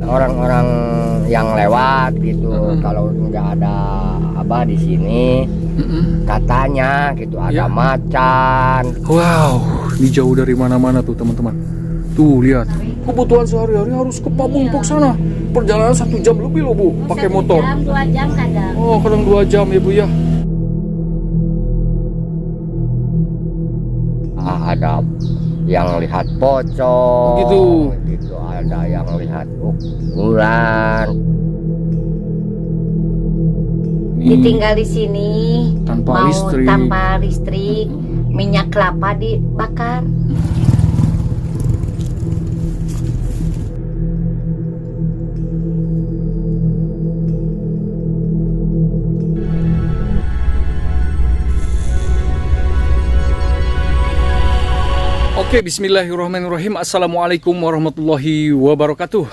orang-orang yang lewat gitu. Kalau nggak ada Abah di sini, katanya gitu ada macan. Wow, ini jauh dari mana-mana tuh teman-teman. Tuh lihat, kebutuhan sehari-hari harus ke Pamumpok sana. Perjalanan 1 jam lebih loh Bu, pakai motor. 1 jam, 2 jam kadang. Oh, kadang 2 jam ya Bu ya. Ada yang lihat pocong, Gitu. ada yang lihat bulan. Ditinggal di sini Tanpa listrik. tanpa listrik, minyak kelapa dibakar. Oke, bismillahirrahmanirrahim. Assalamualaikum warahmatullahi wabarakatuh.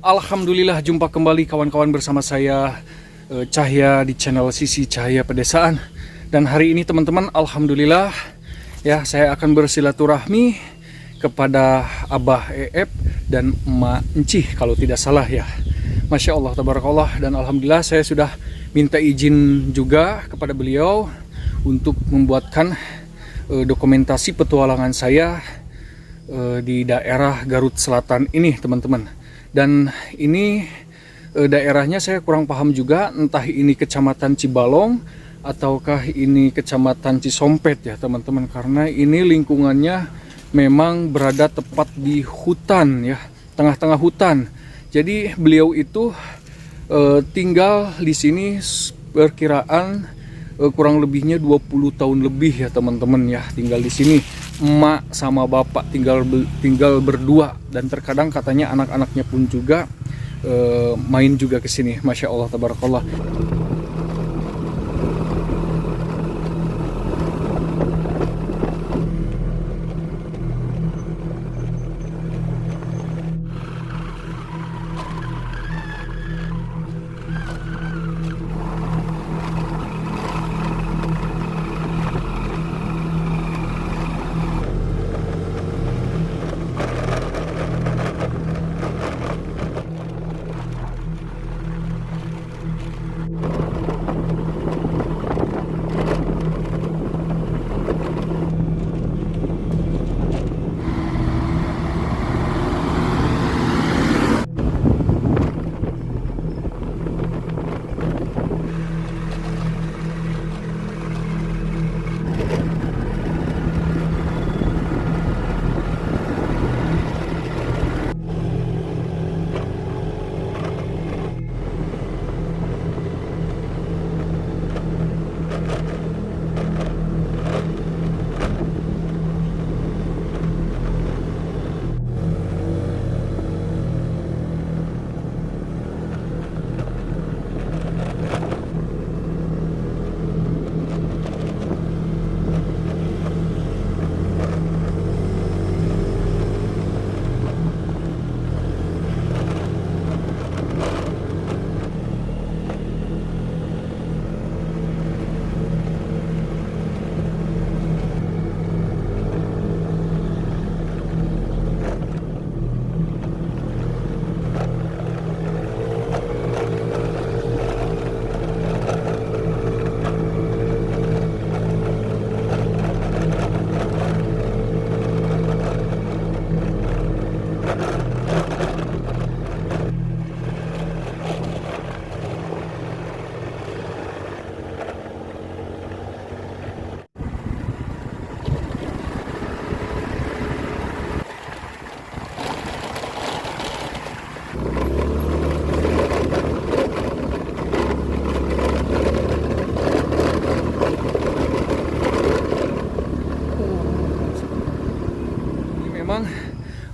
Alhamdulillah jumpa kembali kawan-kawan bersama saya Cahya di channel Sisi Cahaya Pedesaan. Dan hari ini teman-teman, alhamdulillah ya, saya akan bersilaturahmi kepada Abah Eep dan Emak Encih kalau tidak salah ya. Masya Allah, tabarakallah. Dan alhamdulillah saya sudah minta izin juga kepada beliau untuk membuatkan dokumentasi petualangan saya di daerah Garut Selatan ini teman-teman. Dan ini daerahnya saya kurang paham juga, entah ini kecamatan Cibalong ataukah ini kecamatan Cisompet ya teman-teman, karena ini lingkungannya memang berada tepat di hutan ya, tengah-tengah hutan. Jadi beliau itu tinggal di sini perkiraan kurang lebihnya 20 tahun lebih ya teman-teman ya, tinggal di sini. Emak sama bapak tinggal berdua, dan terkadang katanya anak-anaknya pun juga main juga ke sini. Masya Allah, tabarakallah.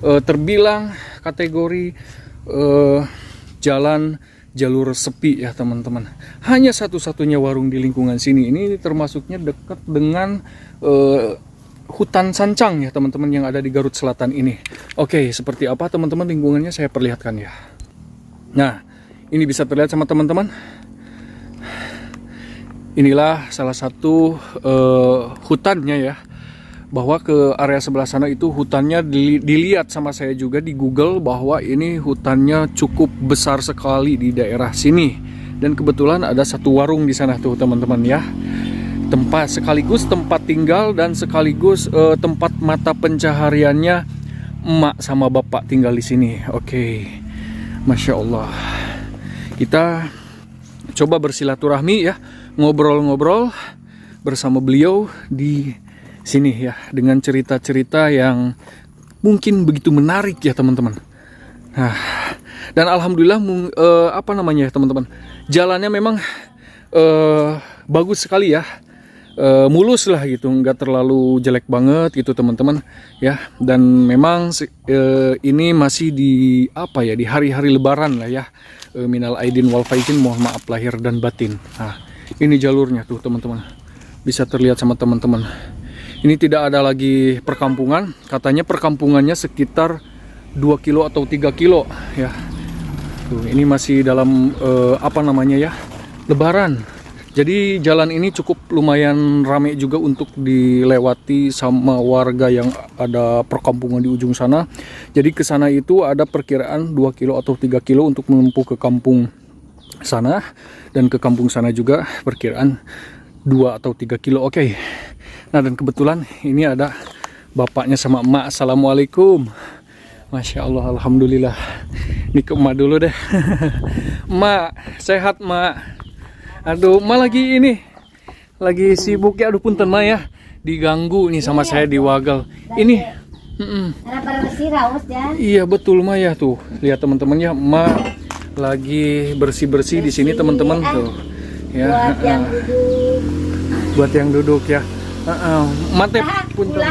Terbilang kategori jalan jalur sepi ya teman-teman. Hanya satu-satunya warung di lingkungan sini. Ini termasuknya dekat dengan hutan sancang ya teman-teman yang ada di Garut Selatan ini. Oke, seperti apa teman-teman lingkungannya saya perlihatkan ya. Nah, ini bisa terlihat sama teman-teman. Inilah salah satu hutannya ya. bahwa ke area sebelah sana itu hutannya dilihat sama saya juga di Google bahwa ini hutannya cukup besar sekali di daerah sini. Dan kebetulan ada satu warung di sana tuh teman-teman ya. Sekaligus tempat tinggal dan sekaligus tempat mata pencahariannya emak sama bapak tinggal di sini. Oke. Masya Allah. Kita coba bersilaturahmi ya, ngobrol-ngobrol bersama beliau di sini ya, dengan cerita-cerita yang mungkin begitu menarik ya teman-teman. Nah, dan alhamdulillah apa namanya ya teman-teman, jalannya memang bagus sekali ya, mulus lah gitu, nggak terlalu jelek banget gitu teman-teman ya. Dan memang ini masih di apa ya, di hari-hari Lebaran lah ya. Minal aidin wal faizin, mohon maaf lahir dan batin. Nah, ini jalurnya tuh teman-teman, bisa terlihat sama teman-teman. Ini tidak ada lagi perkampungan, katanya perkampungannya sekitar 2 kilo atau 3 kilo ya. Tuh, ini masih dalam apa namanya ya, Lebaran. Jadi jalan ini cukup lumayan ramai juga untuk dilewati sama warga yang ada perkampungan di ujung sana. Jadi ke sana itu ada perkiraan 2 kilo atau 3 kilo untuk menempuh ke kampung sana, dan ke kampung sana juga perkiraan 2 atau 3 kilo. Oke. Nah, dan kebetulan ini ada bapaknya sama emak. Assalamualaikum. Masya Allah, alhamdulillah. Ini ke emak dulu deh. Emak, sehat emak? Aduh, emak lagi sibuk ya. Aduh punten emak ya, diganggu nih sama saya di Wagal. Ini iya betul emak ya, tuh lihat teman-teman ya, emak lagi bersih-bersih di sini teman-teman tuh. Ya, buat yang duduk ya. Mantep punten.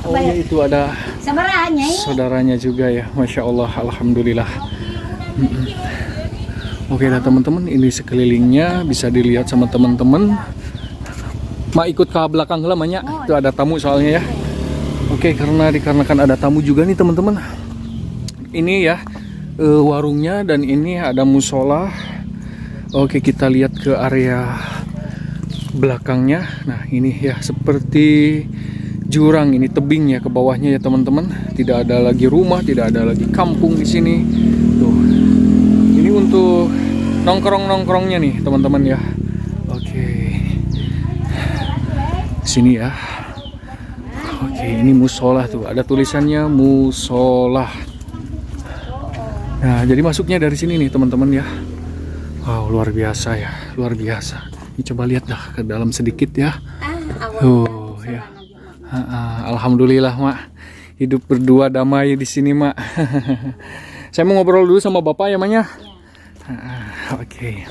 Oh ya, itu ada saudaranya juga ya. Masya Allah, alhamdulillah. Oke dah teman-teman, ini sekelilingnya bisa dilihat sama teman-teman. Ma ikut ke belakang lah banyak. Itu ada tamu soalnya ya. Oke, dikarenakan ada tamu juga nih teman-teman. Ini ya warungnya, dan ini ada musola. Oke, kita lihat ke area belakangnya. Nah, ini ya seperti jurang, ini tebing ya ke bawahnya ya teman-teman. Tidak ada lagi rumah, tidak ada lagi kampung di sini. Tuh. Ini untuk nongkrong-nongkrongnya nih teman-teman ya. Oke. Sini ya. Oke, ini musola tuh. Ada tulisannya musola. Nah, jadi masuknya dari sini nih teman-teman ya. Wow, luar biasa ya, luar biasa. Ini coba lihat dah ke dalam sedikit ya. Oh ya. Alhamdulillah mak, hidup berdua damai di sini mak. Saya mau ngobrol dulu sama bapak ya maknya. Oke.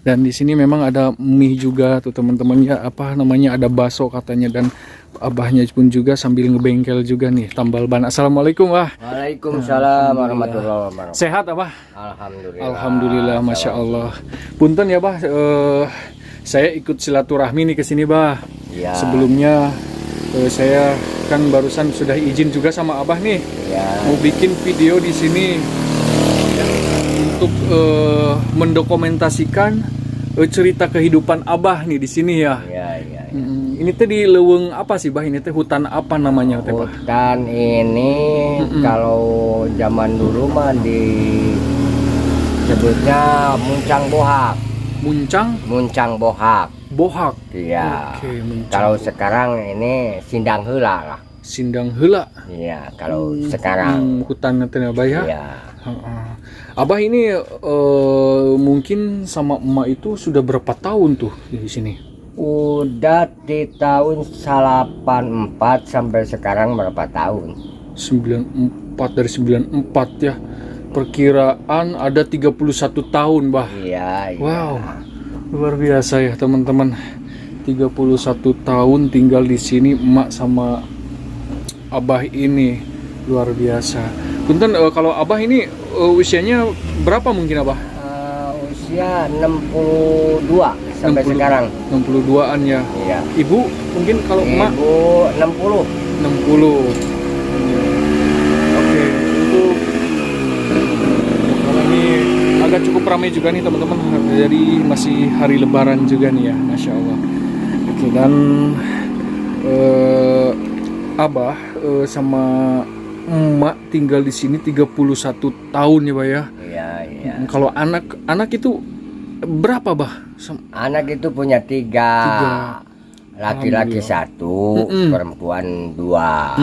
Dan di sini memang ada mie juga tuh teman-teman ya, apa namanya, ada bakso katanya, dan abahnya pun juga sambil ngebengkel juga nih, tambal ban. Assalamualaikum wah. Waalaikumsalam warahmatullahi wabarakatuh. Sehat apa? Alhamdulillah. Alhamdulillah, masya Allah. Punten ya bah, saya ikut silaturahmi nih ke sini bah. Ya. Sebelumnya saya kan barusan sudah izin juga sama abah nih, Ya. mau bikin video di sini untuk mendokumentasikan cerita kehidupan abah nih di sini ya. Ya, ya, ya. Ini teh di leuweung apa sih bah? Ini teh hutan apa namanya teh bah? Hutan ini kalau zaman dulu mah disebutnya Muncang Bohak. Muncang Bohak. Bohak. Iya. Oke, kalau sekarang ini Sindang Heula lah. Sindang Heula. Iya, kalau sekarang. Hutan teh abah ya. Iya. Abah ini mungkin sama emak itu sudah berapa tahun tuh di sini? Udah di tahun 84 sampai sekarang berapa tahun? 94, dari 94 ya. Perkiraan ada 31 tahun, bah. Iya, iya. Wow. Luar biasa ya, teman-teman. 31 tahun tinggal di sini emak sama abah ini. Luar biasa. Punten, kalau abah ini usianya berapa mungkin abah? Usia 62 sampai 60, sekarang. 62-an ya. Iya. Ibu mungkin kalau emak Ibu 60. 60. Oke, untuk kalau ini agak cukup ramai juga nih teman-teman. Jadi masih hari Lebaran juga nih ya, masya Allah. Oke, dan Abah sama emak tinggal di sini 31 tahun ya, Bah ya. Iya, iya. Kalau anak itu berapa, Bah? Anak itu punya tiga. Laki-laki satu, perempuan dua.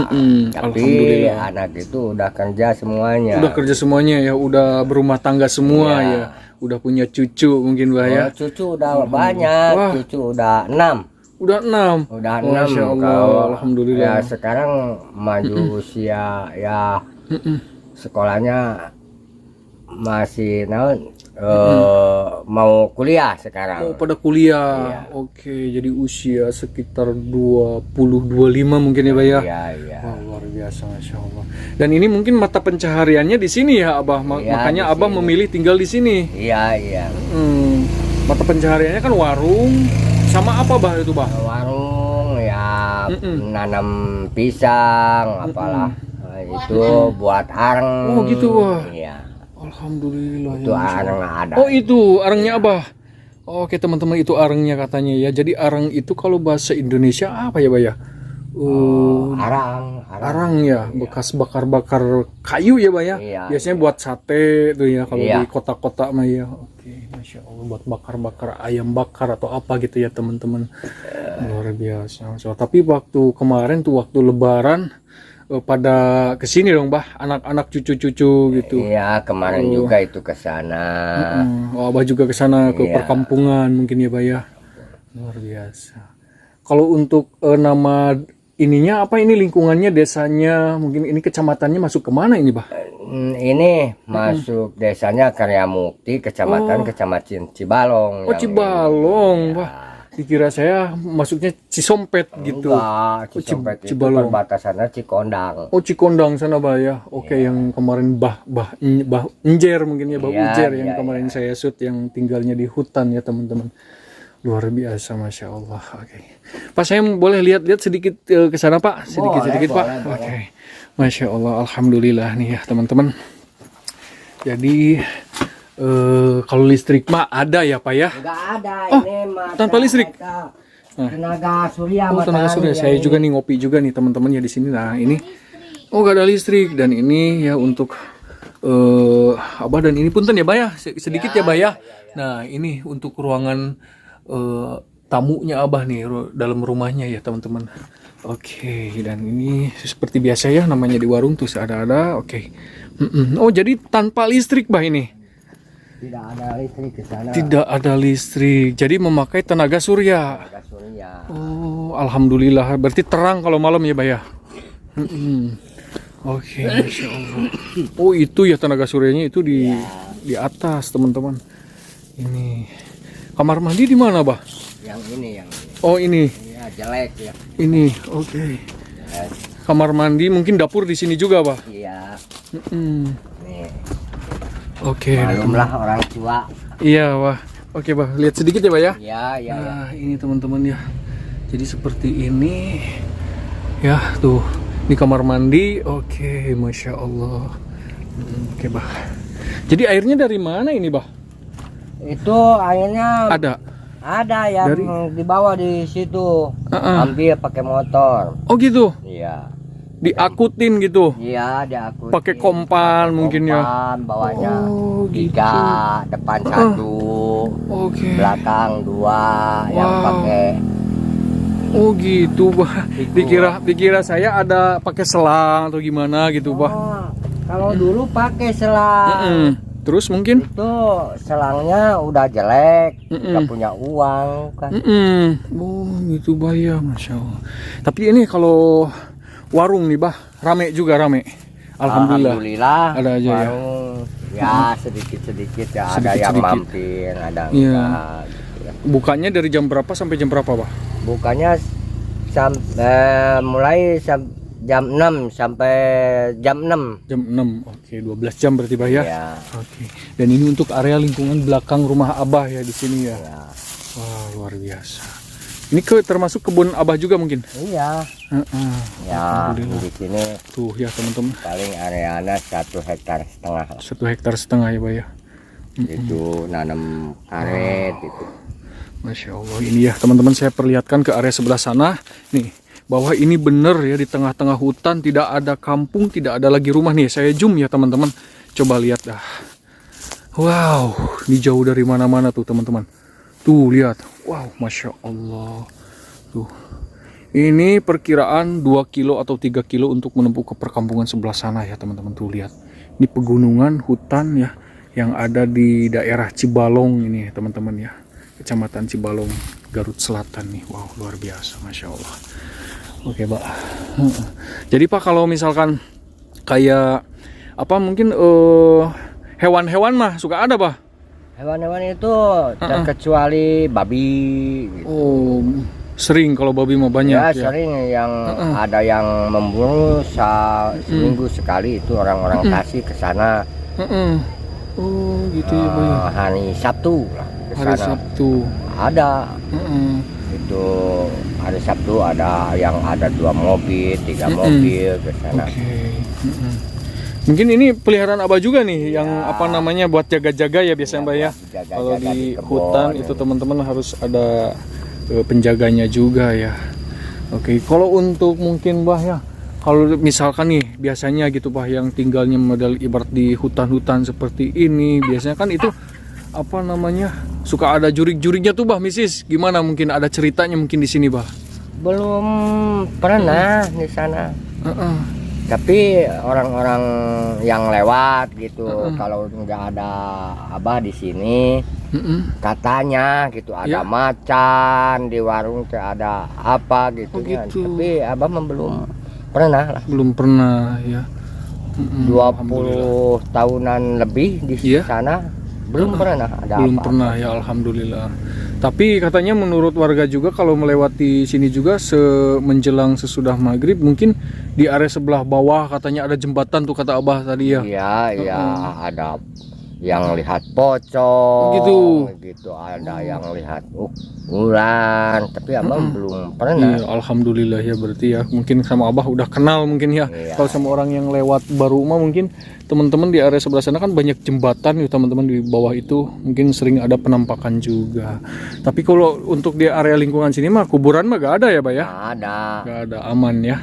Tapi anak itu udah kerja semuanya. Udah kerja semuanya ya, udah berumah tangga semua ya. Udah punya cucu mungkin, Bah ya. Cucu udah banyak, Wah. cucu udah 6. Udah 6. Udah 6. Masya Allah, alhamdulillah. Ya sekarang maju usia ya sekolahnya masih mau kuliah sekarang. Oh, pada kuliah. Iya. Oke, jadi usia sekitar 20-25 mungkin ya, Bah ya. Iya, iya. Wah, luar biasa, Masya Allah. Dan ini mungkin mata pencahariannya di sini ya, Abah. Iya, Makanya di Abah sini. memilih tinggal di sini. Iya, iya. Mata pencahariannya kan warung sama apa, Bah, itu, Bah? Warung ya nanam pisang apalah. Nah, itu buat areng. Oh, gitu, Wah. Iya. Alhamdulillah. Itu ya, Masya areng Allah. ada. Oh, itu arengnya, Abah. Oke, teman-teman, itu arengnya katanya ya. Jadi areng itu kalau bahasa Indonesia apa ya, Bah ya? Arang. Arang ya, bekas bakar-bakar kayu ya, Bah ya. Iya, Biasanya buat sate tuh ya kalau Iya. di kota-kota mah ya. Oke, Masya Allah, buat bakar-bakar ayam bakar atau apa gitu ya, teman-teman. Luar biasa. So, tapi waktu kemarin tuh waktu Lebaran pada kesini dong, Bah, anak-anak cucu-cucu gitu. Iya, kemarin juga itu ke sana. Oh, Abah juga ke sana ke Iya. perkampungan mungkin ya, Bah ya. Luar biasa. Kalau untuk nama ininya apa, ini lingkungannya, desanya, mungkin ini kecamatannya masuk kemana ini, Bah? Ini masuk desanya Karyamukti, kecamatan Cibalong. Oh, yang Cibalong, ini. Bah. Dikira saya masuknya Cisompet gitu. Enggak, Oh, Cisompet itu Cibalong. perbatasannya Cikondang. Oh, Cikondang sana, Bah ya. Oke, yang kemarin Bah Enjer mungkin ya, Bah Iya, Ujer yang iya, kemarin saya shoot yang tinggalnya di hutan ya, teman-teman. Luar biasa, Masya Allah. Oke. Pak, saya boleh lihat-lihat sedikit ke sana, Pak? Sedikit-sedikit, Pak. boleh. Oke. Masya Allah, alhamdulillah nih ya, teman-teman. Jadi kalau listrik mah ada ya, Pak ya? Enggak ada, ini mah tanpa listrik? tenaga surya. Oh, tenaga surya. Saya juga nih ngopi juga nih, teman-teman ya di sini. Nah, ini gak ada listrik, dan ini ya untuk Abah, dan ini punten ya, Bah ya, sedikit ya, Bah ya. Nah, ini untuk ruangan tamunya Abah nih dalam rumahnya ya, teman-teman. Oke, dan ini seperti biasa ya, namanya di warung tuh ada. Oke. Oh, jadi tanpa listrik, Bah ini? Tidak ada listrik ke sana. Tidak ada listrik, jadi memakai tenaga surya. Tenaga surya. Oh, alhamdulillah. Berarti terang kalau malam ya, Bah ya? Oke, Masya Allah. Oh, itu ya tenaga suryanya itu di atas, teman-teman. Ini kamar mandi di mana, Bah? Yang ini. Oh, ini. Ya, jelek ya. Ini, oke. Kamar mandi, mungkin dapur di sini juga, Bah? Iya. Nih. Oke. Malumlah orang tua. Iya, Wah. Oke, Bah. Lihat sedikit ya, Bah ya? Iya. Nah, ini teman-teman ya. Jadi seperti ini. Ya, tuh. Ini kamar mandi. Oke, Masya Allah. Oke, Bah. Jadi airnya dari mana ini, Bah? Itu airnya Ada yang dari dibawa di situ. Ambil pakai motor. Oh, gitu. Iya. Diakutin gitu. Iya, diakutin. Pakai kompan mungkin ya. Bawahnya Oh, gitu. 3, depan 1, Oke. belakang 2, yang Wow. pakai. Oh, gitu, Bah. Dikira saya ada pakai selang atau gimana gitu, Bah. Oh, kalau dulu pakai selang. Terus mungkin? Itu selangnya udah jelek, nggak punya uang kan. Oh, gitu, Bah ya, Masya Allah. Tapi ini kalau warung nih, Bah, rame juga, rame. Alhamdulillah. Ada aja ya. Ya sedikit-sedikit ya, ada yang Sedikit-sedikit. mampir, ada Iya. enggak gitu ya. Bukannya dari jam berapa sampai jam berapa, Bah? Bukannya mulai jam 6 sampai jam 6. Jam 6. Oke, 12 jam berarti, Bah ya. Ya. Oke. Dan ini untuk area lingkungan belakang rumah Abah ya di sini ya. Ya. Wah, luar biasa. Ini termasuk kebun Abah juga mungkin? Iya. Ya, Alhamdulillah. di sini Tuh ya, teman-teman. paling areanya 1,5 hektar. 1,5 hektar ya, Bah ya. Itu nanam karet itu. Masya Allah. Ini ya, teman-teman, saya perlihatkan ke area sebelah sana. Nih, bahwa ini bener ya, di tengah-tengah hutan, tidak ada kampung, tidak ada lagi rumah nih. Saya zoom ya teman-teman, coba lihat dah. Wow, ini jauh dari mana-mana tuh teman-teman. Tuh lihat, wow, masya Allah. Tuh, ini perkiraan 2 kilo atau 3 kilo untuk menempuh ke perkampungan sebelah sana ya teman-teman. Tuh lihat, ini pegunungan hutan ya, yang ada di daerah Cibalong ini teman-teman ya, Kecamatan Cibalong, Garut Selatan nih. Wow, luar biasa, masya Allah. Oke Pak. Jadi Pak, kalau misalkan kayak apa mungkin hewan-hewan mah suka ada Pak? Hewan-hewan itu terkecuali babi gitu. Oh, sering kalau babi mah banyak Ya, ya. sering yang ada yang memburu seminggu sekali, itu orang-orang kasih ke sana. Oh, gitu ya Pak ya. Hari Sabtu lah ke Hari sana. Sabtu. Ada. Itu hari Sabtu ada yang ada 2 mobil, 3 mobil ke sana. Oke. Mungkin ini peliharaan Abah juga nih, yang apa namanya buat jaga-jaga ya biasanya Mbak ya. Jaga-jaga Kalau di kebun. hutan itu teman-teman harus ada penjaganya juga ya. Oke, kalau untuk mungkin Mbah ya, kalau misalkan nih biasanya gitu Mbah yang tinggalnya model ibarat di hutan-hutan seperti ini, biasanya kan itu apa namanya suka ada jurik-juriknya tuh Mbah, Misis. Gimana, mungkin ada ceritanya mungkin di sini Mbah? Belum pernah di sana. Tapi orang-orang yang lewat gitu, kalau nggak ada Abah di sini, katanya gitu ada macan di warung, ada apa gitu, kan. Gitu. Tapi Abah belum pernah lah. Belum pernah ya. 20 tahunan lebih di sana, belum pernah ada Belum apa-apa. pernah ya, alhamdulillah. Tapi katanya menurut warga juga kalau melewati sini juga menjelang sesudah maghrib, mungkin di area sebelah bawah katanya ada jembatan tuh kata Abah tadi ya. Iya, ada yang lihat pocong gitu, ada yang lihat ular, tapi Abang belum pernah. Iya, alhamdulillah ya, berarti ya mungkin sama Abah udah kenal mungkin ya. Iya. Kalau sama orang yang lewat baru mah mungkin teman-teman di area sebelah sana kan banyak jembatan ya teman-teman, di bawah itu mungkin sering ada penampakan juga. Tapi kalau untuk di area lingkungan sini mah kuburan mah gak ada ya Pak ya? Nggak ada. Gak ada, aman ya.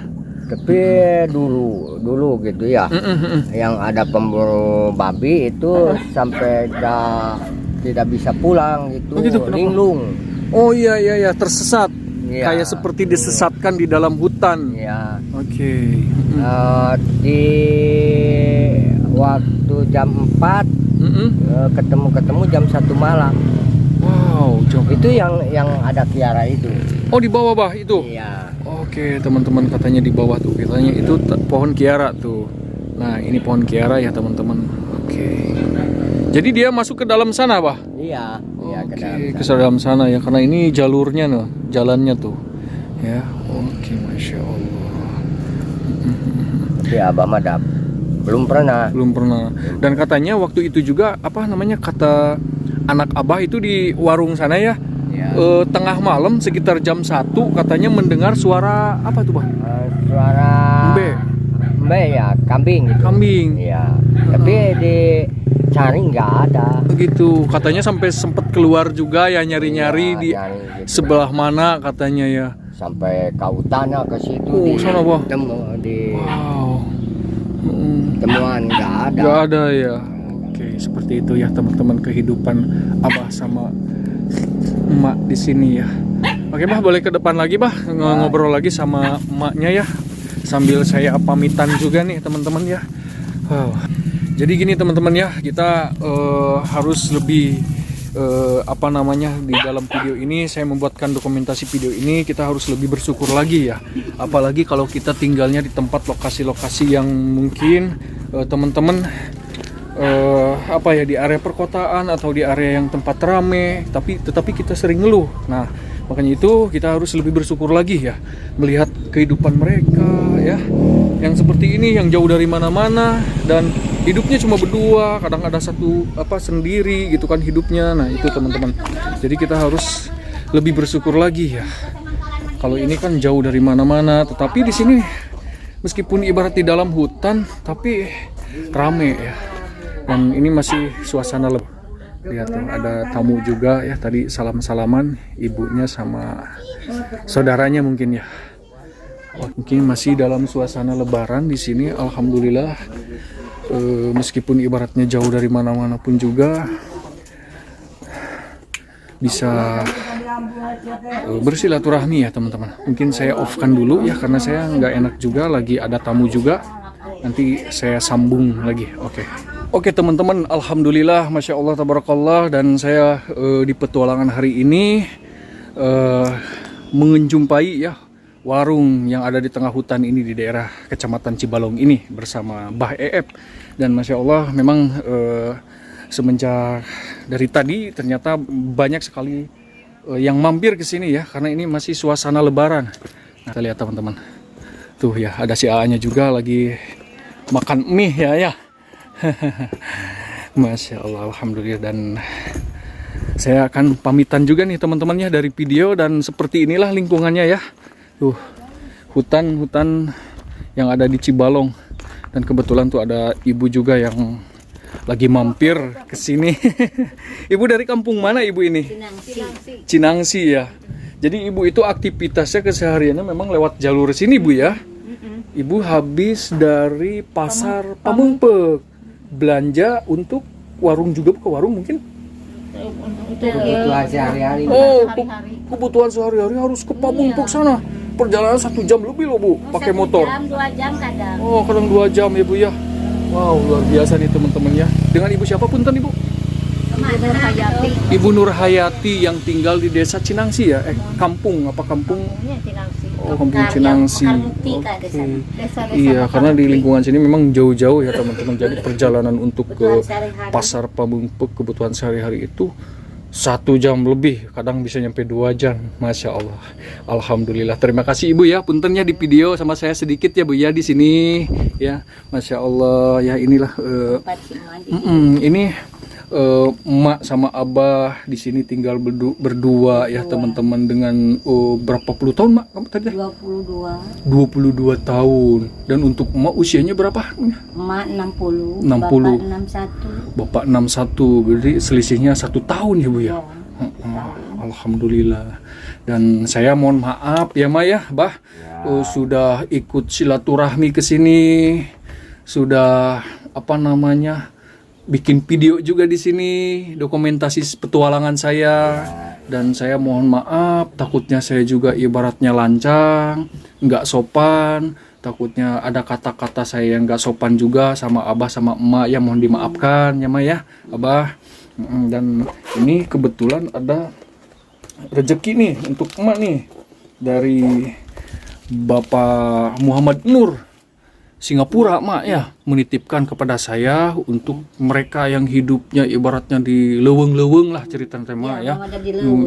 Tapi dulu gitu ya, yang ada pemburu babi itu sampai tidak bisa pulang gitu, Oh gitu, kenapa? linglung. Oh iya, tersesat. Iya. Kayak seperti disesatkan di dalam hutan. Ya, Oke. di waktu jam 4 ketemu jam 1 malam. Wow, jauh. Itu yang ada Kiara itu. Oh, di bawah Bah itu. Iya. Oke, teman-teman, katanya di bawah tuh. Katanya itu pohon kiara tuh. Nah, ini pohon kiara ya, teman-teman. Oke. Jadi dia masuk ke dalam sana, Bah? Iya, ke Oke, dalam ke dalam sana ya, karena ini jalurnya loh, jalannya tuh. Ya, oke, masya Allah. Tapi Abah mah belum pernah. Belum pernah. Dan katanya waktu itu juga apa namanya, kata anak Abah itu di warung sana ya. Ya. Tengah malam sekitar jam 1 katanya mendengar suara apa tuh Bah? Suara Mbe ya, kambing gitu. Kambing. Iya. Tapi dicari nggak ada. Begitu. Katanya sampai sempet keluar juga ya, nyari-nyari Iya, di nyari gitu. sebelah mana katanya ya. Sampai ke hutannya ke situ Oh, sana, Bah. di Wow. temuan nggak ada. Gak ada ya. Oke, seperti itu ya teman-teman kehidupan Abah sama emak di sini ya. Oke Bah, boleh ke depan lagi Bah, ngobrol lagi sama emaknya ya. Sambil saya pamitan juga nih teman-teman ya. Wow. Jadi gini teman-teman ya, kita harus lebih apa namanya, di dalam video ini saya membuatkan dokumentasi video ini, kita harus lebih bersyukur lagi ya. Apalagi kalau kita tinggalnya di tempat lokasi-lokasi yang mungkin teman-teman apa ya, di area perkotaan atau di area yang tempat rame, tetapi kita sering ngeluh. Nah, makanya itu kita harus lebih bersyukur lagi ya, melihat kehidupan mereka ya, yang seperti ini, yang jauh dari mana-mana dan hidupnya cuma berdua, kadang ada satu sendiri gitu kan hidupnya. Nah, itu teman-teman. Jadi kita harus lebih bersyukur lagi ya. Kalau ini kan jauh dari mana-mana, tetapi di sini meskipun ibarat di dalam hutan tapi rame ya. Dan ini masih suasana lihat tuh, ada tamu juga ya, tadi salam-salaman ibunya sama saudaranya mungkin ya. Mungkin masih dalam suasana Lebaran di sini. Alhamdulillah, meskipun ibaratnya jauh dari mana-mana pun juga bisa bersilaturahmi ya teman-teman. Mungkin saya off-kan dulu ya karena saya nggak enak juga, lagi ada tamu juga. Nanti saya sambung lagi. Oke teman-teman, alhamdulillah, masya Allah, tabarakallah. Dan saya di petualangan hari ini menjumpai ya warung yang ada di tengah hutan ini di daerah Kecamatan Cibalong ini bersama Mbah Eep. Dan masya Allah memang semenjak dari tadi ternyata banyak sekali yang mampir ke sini ya, karena ini masih suasana Lebaran. Nah, kita lihat teman-teman, tuh ya ada si A-nya juga lagi makan mie ya. Masya Allah, alhamdulillah. Dan saya akan pamitan juga nih teman-temannya dari video, dan seperti inilah lingkungannya ya. Tuh hutan-hutan yang ada di Cibalong, dan kebetulan tuh ada ibu juga yang lagi mampir ke sini. Ibu dari kampung mana ibu ini? Cinangsi ya. Jadi ibu itu aktivitasnya kesehariannya memang lewat jalur sini bu ya. Ibu habis dari pasar Pamengpek belanja untuk warung juga, ke warung mungkin. Kebutuhan sehari-hari. Oh, kebutuhan sehari-hari harus ke Pamengpek sana. Perjalanan 1 jam lebih loh bu, pakai motor. 1 jam, 2 jam kadang. Oh, kadang 2 jam ya bu ya. Wow, luar biasa nih teman-teman ya. Dengan ibu siapa punten ibu? Nur Hayati. Ibu Nur Hayati yang tinggal di desa Cinangsi ya. Kampung apa kampung? Oh, kampung Cinangsi. Oke. Iya, karena di lingkungan sini memang jauh-jauh ya teman-teman. Jadi perjalanan untuk ke pasar Pamengpek kebutuhan sehari-hari itu 1 jam lebih, kadang bisa nyampe 2 jam. Masya Allah, alhamdulillah. Terima kasih ibu ya, puntennya di video sama saya sedikit ya bu ya di sini ya. Masya Allah ya, inilah ini emak sama abah di sini tinggal berdua ya teman-teman, dengan berapa puluh tahun mak kamu tadi? 22 tahun. Dan untuk emak usianya berapa? Emak 60. 60. Bapak 61. Berarti selisihnya 1 tahun ya bu ya. Alhamdulillah. Dan saya mohon maaf ya mak ya, bah sudah ikut silaturahmi ke sini, sudah bikin video juga di sini, dokumentasi petualangan saya. Dan saya mohon maaf, takutnya saya juga ibaratnya lancang, nggak sopan, takutnya ada kata-kata saya yang nggak sopan juga sama abah sama emak ya, mohon dimaafkan ya mak ya, abah. Dan ini kebetulan ada rezeki nih untuk emak nih dari Bapak Muhammad Nur Singapura mak ya, menitipkan kepada saya untuk mereka yang hidupnya ibaratnya di leweng-leweng lah cerita mak ya,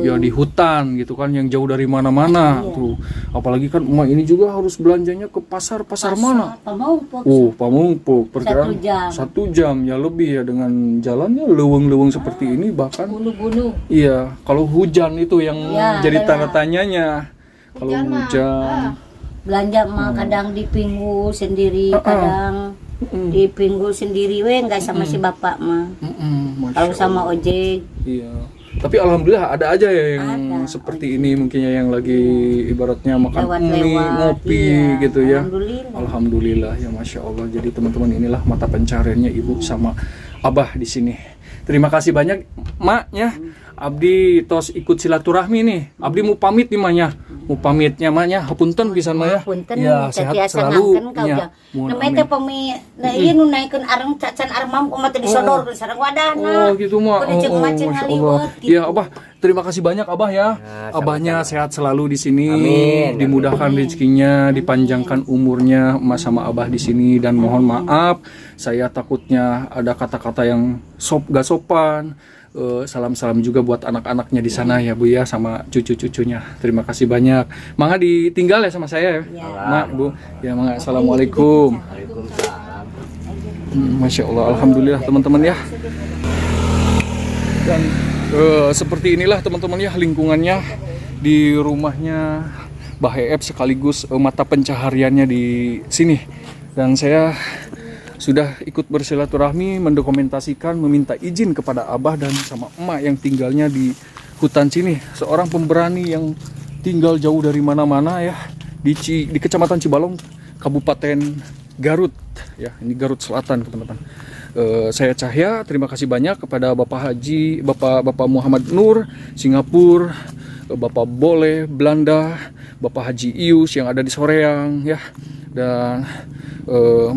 ya di hutan gitu kan, yang jauh dari mana-mana tuh. Apalagi kan emak ini juga harus belanjanya ke pasar mana? Pamengpek. Perjalanan 1 jam ya lebih ya, dengan jalannya leweng-leweng seperti ini, bahkan iya kalau hujan itu yang jadi tanda tanyanya. Kalau hujan belanja mah kadang di pinggul sendiri, kadang di pinggul sendiri nggak sama si bapak mah. Kalau sama ojek. Iya. Tapi alhamdulillah ada aja ya yang seperti ini mungkin ya, yang lagi ibaratnya makan mie, ngopi gitu ya. Alhamdulillah ya, masya Allah. Jadi teman-teman, inilah mata pencariannya ibu sama abah di sini. Terima kasih banyak mak ya. Abdi tos ikut silaturahmi nih. Abdi mau pamit nih maknya. Mau pamitnya maknya, hapunten pisan mah ya. Ya, sehat selalu ya. Namanya teh pemi ieu nu naikeun areng cacan armam kumaha teh disodorkeun sareng wadahna. Oh gitu mah. Masya Allah. Ya abah, terima kasih banyak abah ya. Abahnya sehat selalu di sini. Dimudahkan rezekinya, dipanjangkan umurnya emas sama abah di sini. Dan mohon maaf, saya takutnya ada kata-kata yang gak sopan. Salam-salam juga buat anak-anaknya di sana ya bu ya, sama cucu-cucunya. Terima kasih banyak. Mangga ditinggal ya sama saya ya, mak bu ya. Mangga, assalamualaikum. Masya Allah, alhamdulillah teman-teman ya. Dan seperti inilah teman-teman ya lingkungannya di rumahnya Mbah Eep, sekaligus mata pencahariannya di sini. Dan saya sudah ikut bersilaturahmi, mendokumentasikan, meminta izin kepada abah dan sama emak yang tinggalnya di hutan sini. Seorang pemberani yang tinggal jauh dari mana-mana ya, di Kecamatan Cibalong, Kabupaten Garut ya. Ini Garut Selatan teman-teman. Saya Cahya, terima kasih banyak kepada Bapak Muhammad Nur Singapura, Bapak Boleh Belanda, Bapak Haji Ius yang ada di Soreang ya, dan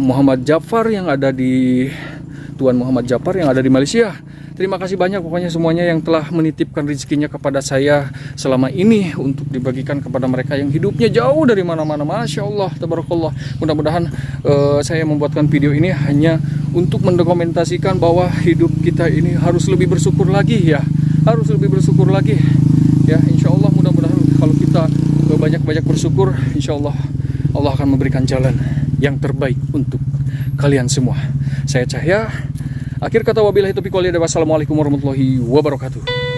Muhammad Jafar yang ada di Tuan Muhammad Jafar yang ada di Malaysia. Terima kasih banyak pokoknya semuanya yang telah menitipkan rezekinya kepada saya selama ini untuk dibagikan kepada mereka yang hidupnya jauh dari mana-mana. Masya Allah, tabarakallah. Mudah-mudahan saya membuatkan video ini hanya untuk mendokumentasikan bahwa hidup kita ini harus lebih bersyukur lagi ya. Harus lebih bersyukur lagi ya. Insya Allah mudah-mudahan kalau kita banyak-banyak bersyukur, insya Allah Allah akan memberikan jalan yang terbaik untuk kalian semua. Saya Cahya. Akhir kata wabillahi taufiq wal hidayah. Wassalamualaikum warahmatullahi wabarakatuh.